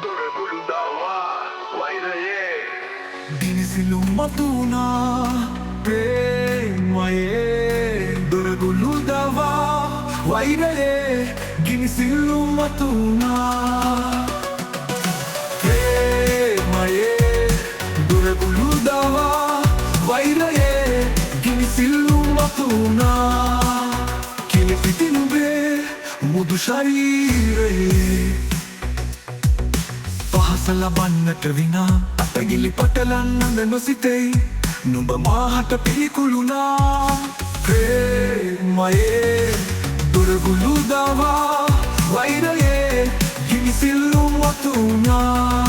දොරගුළු දවා වෛරයේ දිනිසිලු මතුනා ප්‍රේමයේ දොරගුළු දවා වෛරයේ ගිනිසිලු මතුනා ප්‍රේමයේ දොරගුළු දවා වෛරයේ ගිනිසිලු මතුනා කිලිපිති නුඹේ මුදු ශරීරයේ පහස ලබන්නට විනා අතගිලි පටලන්නද නොසිතෙයි නුඹ මාහට පිළිකුළුනා ප්‍රේමයේ දොරගුළු දවා වෛරයේ ගිනිසිල්ලු මතුනා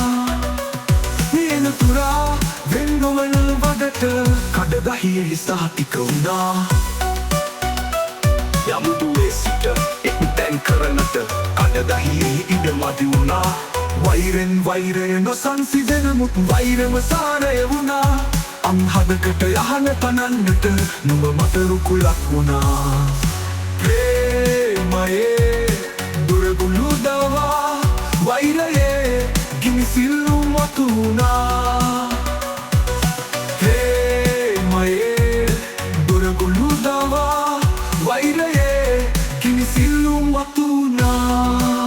නියනතුරා වෙන්නොවන වඩට කඩගහියෙහි සහතික වුණා යමුදුවේ සිට එක් තැන් කරනට කඩගහියෙහි ඉඩ මදි වුණා වෛරෙන් වෛරය නොසන්සිදෙනමුත් වෛරම සාරය වුණා අම්හදකට යහන පනන්නට නුඹ මත රුකුලක් වුණා ප්‍රේමයේ දොරගුළු දවා වෛරයේ ගිනිසිල්ලු මතුනා ප්‍රේමයේ දොරගුළු දවා වෛරයේ ගිනිසිල්ලු මතුනා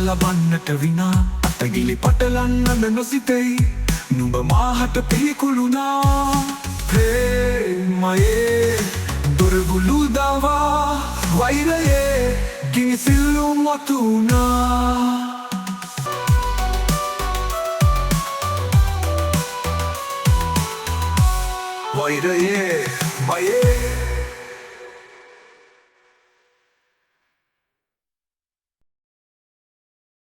ලබන්නට විනා අතගිලි පටලන්නද නොසිතෙයි නුඹ මාහට පිළිකුළුනා ප්‍රේමයේ දොරගුළු දවා වෛරයේ ගිනිසිල්ලු මතුනා වෛරයේ මයේ